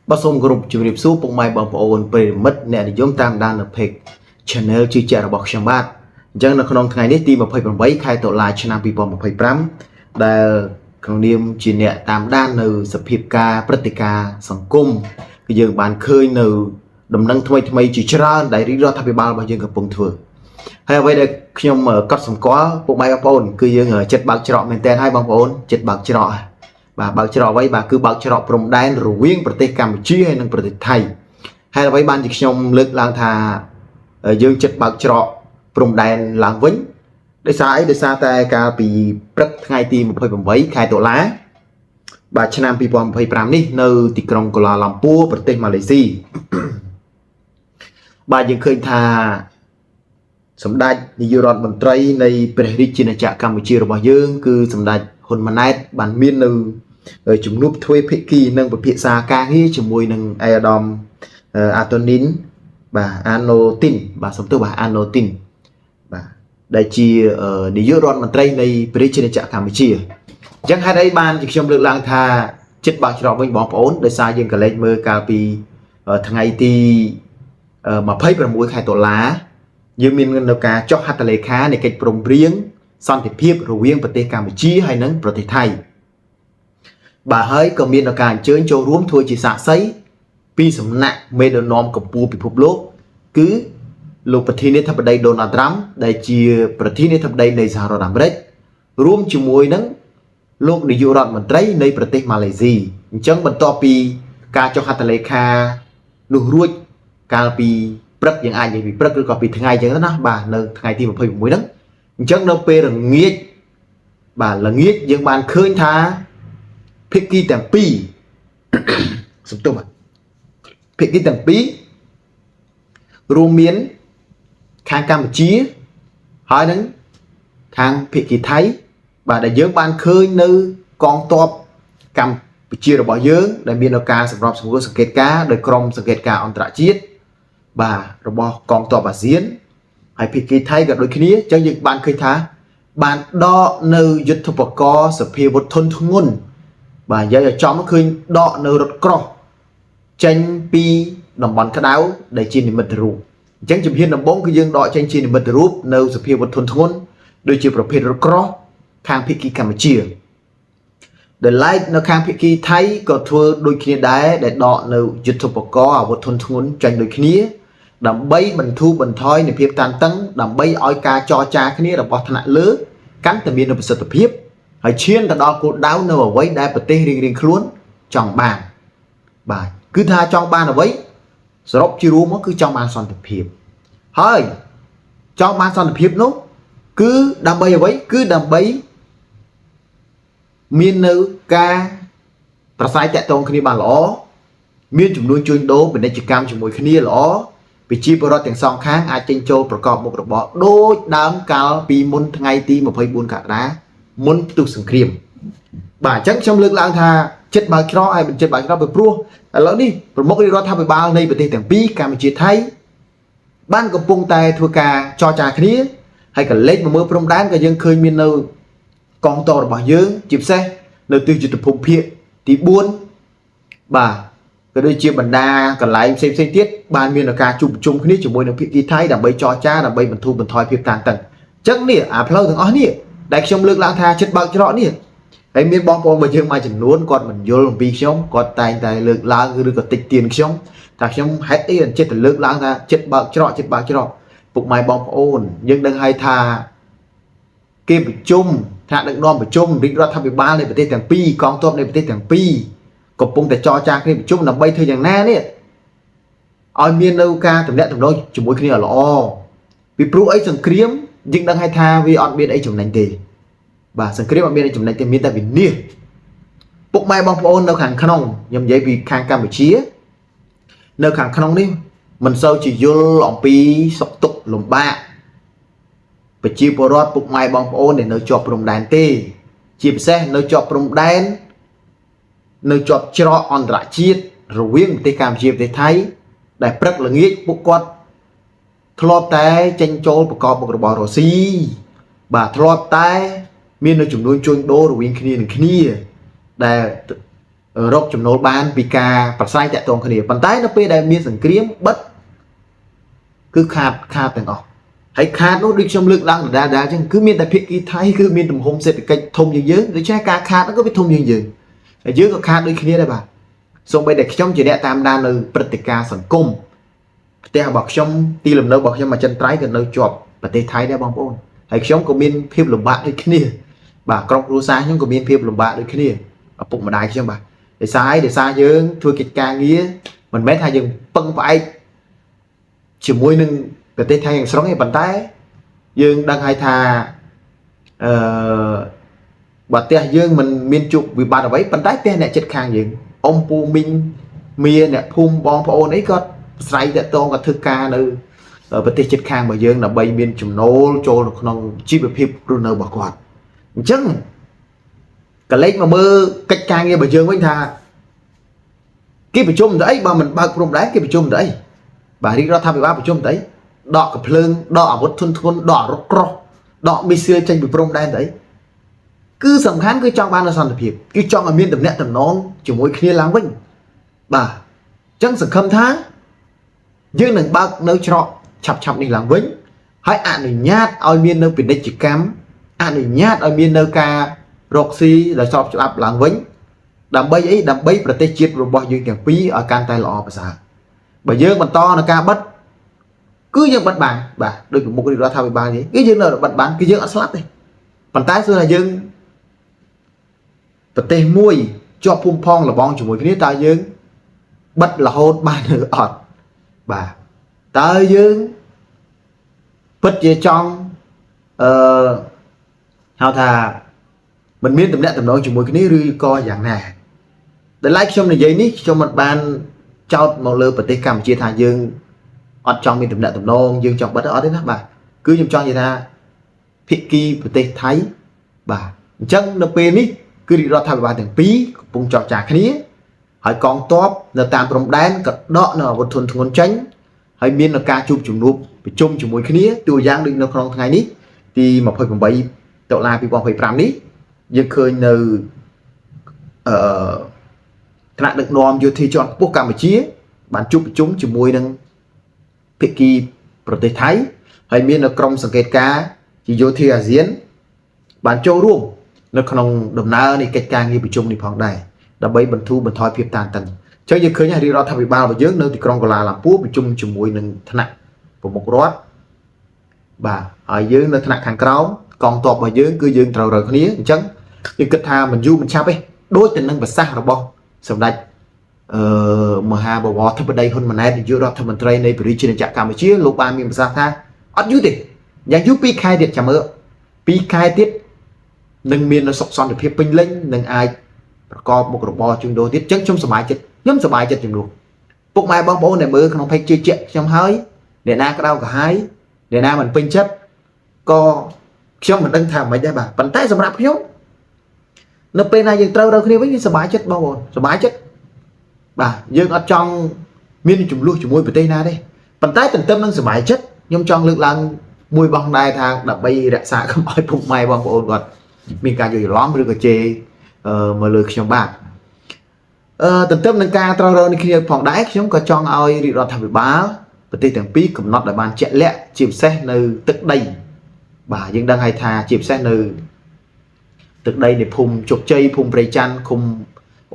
បាទសូមគោរពជំរាបសួរពុកម៉ែបងប្អូនប្រិយមិត្តអ្នកនិយមតាមដាននៅ page Channel ជឿជាក់របស់ខ្ញុំបាទអញ្ចឹងនៅក្នុងថ្ងៃនេះទី28ខែតុលាឆ្នាំ2025ដែលក្នុងនាមជាអ្នកតាមដាននៅសភាពការព្រឹត្តិការណ៍សង្គមគឺយើងបានឃើញនៅដំណឹងថ្មីជាច្រើនដែលរាជរដ្ឋាភិបាលរបស់យើងកំពុងធ្វើហើយអ្វីដែលខ្ញុំកត់សម្គាល់ពុកម៉ែបងប្អូនគឺយើងចិត្តបើកច្រកមែនតើហើយបងប្អូនចិត្តបើកច្រកបាទបើកច្រកអ្វីបាទគឺបើកច្រកព្រំដែនរវាងប្រទេសកម្ពុជាហើយនិងប្រទេសថៃហើយអ្វីបានជាខ្ញុំលើកឡើងថាយើងចិត្តបើកច្រកព្រំដែនឡើងវិញដោយសារអីដោយសារតែកាលពីព្រឹកថ្ងៃទី28ខែតុលាបាទឆ្នាំ2025នេះនៅទីក្រុងកូឡាឡាំពួរប្រទេសម៉ាឡេស៊ីបាទយើងឃើញថាសម្ដេចនាយករដ្ឋមន្ត្រីនៃព្រះរាជាណាចក្រកម្ពុជារបស់យើងគឺសម្ដេចហ៊ុនម៉ាណែតបានមាននៅជំនួបទ្វេភាគីនិងពិភាក្សាការងារជាមួយនឹងអេដាមអាតូនីនបាទអាណូទីនបាទសំទោសបាទអាណូទីនបាទដែលជានាយករដ្ឋមន្ត្រីនៃព្រះរាជាណាចក្រកម្ពុជាអញ្ចឹងហេតុអីបានជាខ្ញុំលើកឡើងថាចិត្តបើកច្រកវិញបងប្អូនដោយសារយើងក៏លេចមើលកាលពីថ្ងៃទី26ខែតុលាយើងមាននៅការចុះហត្ថលេខានៃកិច្ចព្រមព្រៀងសន្តិភាពរវាងប្រទេសកម្ពុជាហើយនិងប្រទេសថៃបាទហើយក៏មានការអញ្ជើញចូលរួមធ្វើជាសាក្សីពីសំណាក់មេដឹកនាំកម្ពុជាពិភពលោកគឺលោកប្រធានាធិបតីដូណាល់ត្រាំដែលជាប្រធានាធិបតីនៃសហរដ្ឋអាមេរិករួមជាមួយនឹងលោកនាយករដ្ឋមន្ត្រីនៃប្រទេសម៉ាឡេស៊ីអញ្ចឹងបន្ទាប់ពីការចុះហត្ថលេខានោះរួចកាលពីព្រឹកយើងអាចនិយាយពីព្រឹកឬក៏ពីថ្ងៃអញ្ចឹងណាបាទនៅថ្ងៃទី26ហ្នឹងអញ្ចឹងនៅពេលល្ងាចបាទល្ងាចយើងបានឃើញថាភាគីទាំងពីរសំទោសបាទភាគីទាំងពីររួមមានខាងកម្ពុជាហើយនឹងខាងភាគីថៃបាទដែលយើងបានឃើញនៅកងទ័ពកម្ពុជារបស់យើងដែលមានការសម្របសម្រួលសង្កេតការណ៍ដោយក្រុមសង្កេតការណ៍អន្តរជាតិបាទរបស់កងទ័ពអាស៊ានហើយភាគីថៃក៏ដូចគ្នាអញ្ចឹងយើងបានឃើញថាបានដកនៅយុទ្ធបកសភាវុធធនធ្ងន់បាទនិយាយឲ្យចំឃើញដកនៅរថក្រោះចេញពីតំបន់ក្តៅដែលជានិមិត្តរូបអញ្ចឹងជំហានដំបូងគឺយើងដកចេញជានិមិត្តរូបនៅសភាវុធធនធ្ងន់ដូចជាប្រភេទរថក្រោះខាងភាគីកម្ពុជាដែលឡែកនៅខាងភាគីថៃក៏ធ្វើដូចគ្នាដែរដែលដកនៅយុទ្ធបកអាវុធធនធ្ងន់ចេញដូចគ្នាដើម្បីបន្ធូរបន្ថយនៃភាពតានតឹងដើម្បីឲ្យការចរចាគ្នារបស់ថ្នាក់លើកាន់តែមានប្រសិទ្ធភាពហើយឈានទៅដល់គោលដៅនៅអ្វីដែលប្រទេសរៀងៗខ្លួនចង់បានបាទគឺថាចង់បានអ្វីសរុបជារួមមកគឺចង់បានសន្តិភាពហើយចង់បានសន្តិភាពនោះគឺដើម្បីអ្វីគឺដើម្បីមាននៅការប្រស័យតាក់ទងគ្នាបានល្អមានចំនួនជួញដូរពាណិជ្ជកម្មជាមួយគ្នាល្អប្រជាពលរដ្ឋទាំងសងខាងអាចចេញចូលប្រកបមុខរបរដូចដើមកាលពីមុនថ្ងៃទី24កក្កដាមុនផ្ទុះសង្គ្រាមបាទអញ្ចឹងខ្ញុំលើកឡើងថាចិត្តបើកច្រកឲ្យបញ្ជាបើកច្រកពីព្រោះឥឡូវនេះប្រមុខរដ្ឋាភិបាលនៃប្រទេសទាំងពីរកម្ពុជាថៃបានកំពុងតែធ្វើការចរចាគ្នាហើយក៏លេចមកមើលព្រំដែនក៏យើងឃើញមាននៅកងទ័ពរបស់យើងជាពិសេសនៅទិសយុទ្ធភូមិភាគទី4បាទក៏ដូចជាបណ្ដាកន្លែងផ្សេងទៀតបានមានការជួបប្រជុំគ្នាជាមួយនឹងភាគីថៃដើម្បីចរចាដើម្បីបន្ធូរបន្ថយភាពតានតឹងអញ្ចឹងនេះអាផ្លូវទាំងអស់នេះដែលខ្ញុំលើកឡើងថាចិត្តបើកច្រកនេះហើយមានបងប្អូនរបស់យើងមួយចំនួនគាត់មិនយល់អំពីខ្ញុំគាត់តែងតែលើកឡើងឬក៏តិចទៀនខ្ញុំថាខ្ញុំហេតុអីចិត្តទៅលើកឡើងថាចិត្តបើកច្រកចិត្តបើកច្រកពុកម៉ែបងប្អូនយើងដឹងហើយថាគេប្រជុំថ្នាក់ដឹកនាំប្រជុំរាជរដ្ឋាភិបាលនៃប្រទេសទាំងពីរកងទ័ពនៃប្រទេសទាំងពីរកំពុងតែចរចាគ្នាប្រជុំដើម្បីធ្វើយ៉ាងណានេះឲ្យមាននៅការទំនាក់ទំនងជាមួយគ្នាល្អពីព្រោះអីសង្គ្រាមយើងដឹងហើយថាវាអត់មានអីចំណេញទេបាទសង្គ្រាមអត់មានអីចំណេញទេមានតែវិនាសពុកម៉ែបងប្អូននៅខាងក្នុងខ្ញុំនិយាយពីខាងកម្ពុជានៅខាងក្នុងនេះមិនសូវជាយល់អំពីសុខទុក្ខលំបាកប្រជាពលរដ្ឋពុកម៉ែបងប្អូនដែលនៅជាប់ព្រំដែនទេជាពិសេសនៅជាប់ព្រំដែននៅជាប់ច្រកអន្តរជាតិរវាងប្រទេសកម្ពុជាប្រទេសថៃដែលព្រឹកល្ងាចពួកគាត់ធ្លាប់តែចេញចូលប្រកបមុខរបររកស៊ីបាទធ្លាប់តែមាននៅចំនួនជួញដូររវាងគ្នានឹងគ្នាដែល រកចំណូលបានពីការប្រស្រ័យតាក់ទងគ្នាប៉ុន្តែនៅពេលដែលមានសង្គ្រាមបិទគឺខាតទាំងអស់ហើយខាតនោះដូចខ្ញុំលើកឡើងដដែលអញ្ចឹងគឺមានតែភាគីថៃគឺមានទំហំសេដ្ឋកិច្ចធំជាងយើងដូច្នេះការខាតហ្នឹងក៏វាធំជាងយើងហើយយើងក៏ខាតដូចគ្នាដែរបាទសូម្បីតែខ្ញុំជាអ្នកតាមដាននៅព្រឹត្តិការណ៍សង្គមផ្ទះរបស់ខ្ញុំទីលំនៅរបស់ខ្ញុំអចិន្ត្រៃយ៍ក៏នៅជាប់ប្រទេសថៃដែរបងប្អូនហើយខ្ញុំក៏មានភាពលំបាកដូចគ្នាបាទក្រុមគ្រួសារខ្ញុំក៏មានភាពលំបាកដូចគ្នាឪពុកម្ដាយខ្ញុំបាទដោយសារយើងធ្វើកិច្ចការងារមិនមែនថាយើងពឹងផ្អែកជាមួយនឹងប្រទេសថៃយ៉ាងស្រុងទេប៉ុន្តែយើងដឹងហើយថាបើផ្ទះយើងមិនមានជួបវិបត្តិអ្វីប៉ុន្តែផ្ទះអ្នកជិតខាងយើងអ៊ំពូមីងមានអ្នកភូមិបងប្អូនអីក៏ស្រ័យតាក់ទងក៏ធ្វើការនៅប្រទេសជិតខាងរបស់យើងដើម្បីមានចំណូលចូលនៅក្នុងជីវភាពរស់នៅរបស់គាត់អញ្ចឹងកលេចមកមើលកិច្ចការងាររបស់យើងវិញថាគេប្រជុំទៅអីបើមិនបើកព្រំដែនគេប្រជុំទៅអីបាទរាជរដ្ឋាភិបាលប្រជុំទៅអីដកកំភ្លើងដកអាវុធធុនធ្ងន់ដករថក្រោះដកមីស៊ីលចេញពីព្រំដែនទៅអីគឺសំខាន់គឺចង់បាននូវសន្តិភាពគឺចង់ឲ្យមានទំនាក់ទំនងជាមួយគ្នាឡើងវិញបាទអញ្ចឹងសង្ឃឹមថាយើងនឹងបើកនៅច្រកឆាប់នេះឡើងវិញហើយអនុញ្ញាតឲ្យមាននៅពាណិជ្ជកម្មអនុញ្ញាតឲ្យមាននៅការរកស៊ីដោយស្របច្បាប់ឡើងវិញដើម្បីអីដើម្បីប្រទេសជាតិរបស់យើងទាំងពីរឲ្យកាន់តែល្អប្រសើរបើយើងបន្តនៅការបិទគឺយើងបិទបានបាទដោយប្រមុខរដ្ឋាភិបាលនេះគឺយើងនៅបិទបានគឺយើងអត់ស្លាប់ទេប៉ុន្តែគឺថាយើងប្រទេសមួយជាប់ភូមិផងលបងជាមួយគ្នាតើយើងបិទរហូតបានឬអត់បាទតើយើងពិតជាចង់ហៅថាមិនមានទំនាក់ទំនងជាមួយគ្នាឬក៏យ៉ាងណាដែលឡែកខ្ញុំនិយាយនេះខ្ញុំមិនបានចោទមកលើប្រទេសកម្ពុជាថាយើងអត់ចង់មានទំនាក់ទំនងយើងចង់បិទអត់ទេណាបាទគឺខ្ញុំចង់និយាយថាភាគីប្រទេសថៃបាទអញ្ចឹងនៅពេលនេះគឺរាជរដ្ឋាភិបាលទាំងពីរកំពុងចរចាគ្នាហើយកងទ័ពនៅតាមព្រំដែនក៏ដកនៅអាវុធធុនធ្ងន់ចេញហើយមាននៅការជួបជំនួបប្រជុំជាមួយគ្នាតួយ៉ាងដូចនៅក្នុងថ្ងៃនេះទី28តុលា2025នេះយើងឃើញនៅថ្នាក់ដឹកនាំយោធាជាន់ខ្ពស់កម្ពុជាបានជួបប្រជុំជាមួយនឹងភាគីប្រទេសថៃហើយមាននៅក្រុមសង្កេតការណ៍ជាយោធាអាស៊ានបានចូលរួមនៅក្នុងដំណើរនៃកិច្ចការងារប្រជុំនេះផងដែរដើម្បីបន្ធូរបន្ថយភាពតានតឹងអញ្ចឹងយើងឃើញរាជរដ្ឋាភិបាលរបស់យើងនៅទីក្រុងកូឡាឡាំពួរប្រជុំជាមួយនឹងថ្នាក់ប្រមុខរដ្ឋបាទហើយយើងនៅថ្នាក់ខាងក្រោមកងទ័ពរបស់យើងគឺយើងត្រូវរើគ្នាអញ្ចឹងយើងគិតថាមិនយូរមិនឆាប់ទេដូចទៅនឹងប្រសាសន៍របស់សម្ដេចមហាបវរធិបតីហ៊ុនម៉ាណែតនាយករដ្ឋមន្ត្រីនៃប្រជាជាតិកម្ពុជាលោកបានមានប្រសាសន៍ថាអត់យូរទេយ៉ាងយូរ2ខែទៀតចាំមើល2ខែទៀតនឹងមានសុខសន្តិភាពពេញលេញនឹងអាចប្រកបមុខរបរជួញដូរទៀតអញ្ចឹងខ្ញុំសប្បាយចិត្តជំនួសពុកម៉ែបងប្អូនដែលមើលក្នុង page ជឿជាក់ខ្ញុំហើយអ្នកណាក្តៅក្រហាយអ្នកណាមិនពេញចិត្តក៏ខ្ញុំមិនដឹងថាមិនដែរបាទប៉ុន្តែសម្រាប់ខ្ញុំនៅពេលណាយើងត្រូវរើគ្នាវិញយើងសប្បាយចិត្តបងប្អូនសប្បាយចិត្តបាទយើងអត់ចង់មានចំនួនជាមួយប្រទេសណាទេប៉ុន្តែទន្ទឹមនឹងសប្បាយចិត្តខ្ញុំចង់លើកឡើងមួយបងដែរថាដើម្បីរក្សាកុំឲ្យពុកម៉ែបងប្អូនគាត់មានការយល់ច្រឡំឬក៏ជេរមកលើខ្ញុំបាទទន្ទឹមនឹងការត្រូវរើគ្នាផងដែរខ្ញុំក៏ចង់ឲ្យរាជរដ្ឋាភិបាលប្រទេសទាំងពីរកំណត់ឲ្យបានជាក់លាក់ជាពិសេសនៅទឹកដីបាទយើងដឹងហើយថាជាពិសេសនៅទឹកដីនៃភូមិជោគជ័យភូមិព្រៃច័ន្ទឃុំ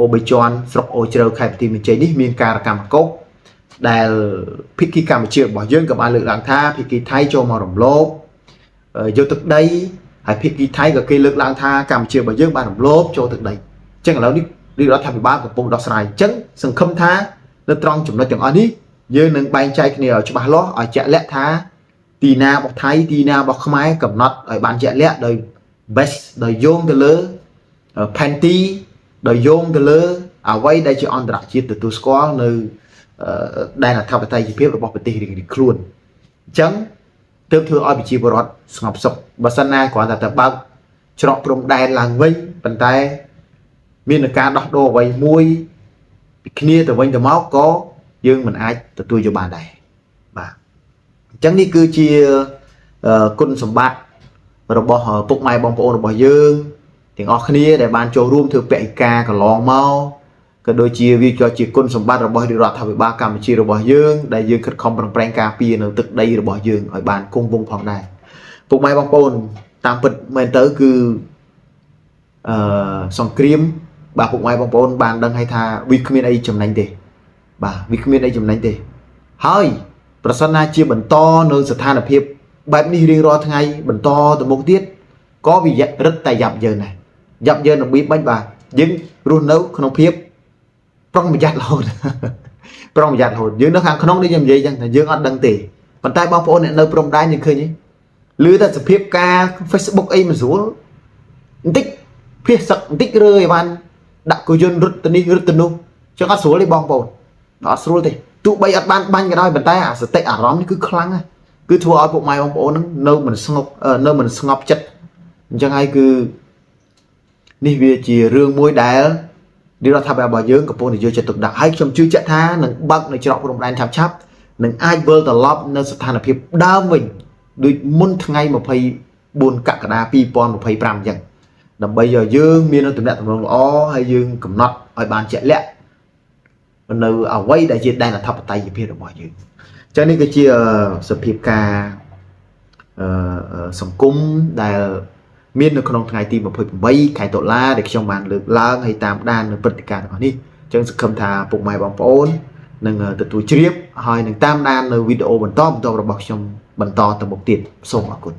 អូបីជាន់ស្រុកអូជ្រៅខេត្តបន្ទាយមានជ័យនេះមានការកម្មកុសដែលភាគីកម្ពុជារបស់យើងក៏បានលើកឡើងថាភាគីថៃចូលមករំលោភយកទឹកដីហើយភាគីថៃក៏គេលើកឡើងថាកម្ពុជារបស់យើងបានរំលោភចូលទឹកដីអញ្ចឹងឥឡូវនេះរាជរដ្ឋាភិបាលកំពុងដោះស្រាយអញ្ចឹងសង្ឃឹមថានៅត្រង់ចំណុចទាំងអស់នេះយើងនឹងបែងចែកគ្នាឲ្យច្បាស់លាស់ឲ្យជាក់លាក់ថាទីណារបស់ថៃទីណារបស់ខ្មែរកំណត់ឲ្យបានជាក់លាក់ដោយ base ដោយយោងទៅលើ Panty ដោយយោងទៅលើអ្វីដែលជាអន្តរជាតិទទួលស្គាល់នៅដែនអធិបតេយ្យភាពរបស់ប្រទេសរៀងៗខ្លួនអញ្ចឹងទើបធ្វើឲ្យប្រជាពលរដ្ឋស្ងប់សុខបើសិនណាគ្រាន់តែទៅបើកច្រកព្រំដែនឡើងវិញប៉ុន្តែមានការដោះដូរអ្វីមួយពីគ្នាទៅវិញទៅមកក៏យើងមិនអាចទទួលយកបានដែរបាទអញ្ចឹងនេះគឺជាគុណសម្បត្តិរបស់ពុកម៉ែបងប្អូនរបស់យើងទាំងអស់គ្នាដែលបានចូលរួមធ្វើបេក្ខការកន្លងមក ក៏ដូចជាវាក៏ជាគុណសម្បត្តិរបស់រដ្ឋាភិបាលកម្ពុជារបស់យើងដែលយើងខិតខំប្រឹងប្រែងការពារនៅទឹកដីរបស់យើងឲ្យបានគង់វង្សផងដែរពុកម៉ែបងប្អូនតាមពិតមែនទៅគឺសង្គ្រាមបាទពុកម៉ែបងប្អូនបានដឹងហើយថាវាគ្មានអីចំណេញទេបាទវាគ្មានអីចំណេញទេហើយប្រសិនណាជាបន្តនៅស្ថានភាពបែបនេះរៀងរាល់ថ្ងៃបន្តទៅមុខទៀតក៏វារឹតតែយ៉ាប់យ៉ឺនដែរយ៉ាប់យ៉ឺនរបៀបបាច់បាទយើងរស់នៅក្នុងភាពប្រុងប្រយ័ត្នរហូតប្រុងប្រយ័ត្នរហូតយើងនៅខាងក្នុងនេះខ្ញុំនិយាយចឹងថាយើងអត់ដឹងទេប៉ុន្តែបងប្អូនអ្នកនៅព្រំដែនយើងឃើញទេឮតែសភាពការ Facebook អីមិនស្រួលបន្តិចភៀសសឹកបន្តិចរើអីបានដាក់គោយន្តរត់ទៅនេះរត់ទៅនោះចឹងអត់ស្រួលទេបងប្អូនអត់ស្រួលទេទោះបីអត់បានបាញ់ក៏ដោយប៉ុន្តែអាសតិអារម្មណ៍នេះគឺខ្លាំងណាស់គឺធ្វើឲ្យពុកម៉ែបងប្អូននឹងនៅមិនស្ងប់ចិត្តអញ្ចឹងហើយគឺនេះវាជារឿងមួយដែលរដ្ឋាភិបាលរបស់យើងកំពុងតែយកចិត្តទុកដាក់ហើយខ្ញុំជឿជាក់ថានឹងបើកនៅច្រកព្រំដែនឆាប់នឹងអាចវិលត្រឡប់នៅស្ថានភាពដើមវិញដូចមុនថ្ងៃ24កក្កដា2025អញ្ចឹងដើម្បីឲ្យយើងមានទំនាក់ទំនងល្អហើយយើងកំណត់ឲ្យបានជាក់លាក់នៅអ្វីដែលជាដែនអធិបតេយ្យភាពរបស់យើងអញ្ចឹងនេះគឺជាសភាពការសង្គមដែលមាននៅក្នុងថ្ងៃទី28ខែតុលាដែលខ្ញុំបានលើកឡើងហើយតាមដាននៅព្រឹត្តិការណ៍ទាំងនេះអញ្ចឹងសង្ឃឹមថាពុកម៉ែបងប្អូននឹងទទួលជ្រាបហើយនឹងតាមដាននៅវីដេអូបន្តរបស់ខ្ញុំបន្តទៅមុខទៀតសូមអរគុណ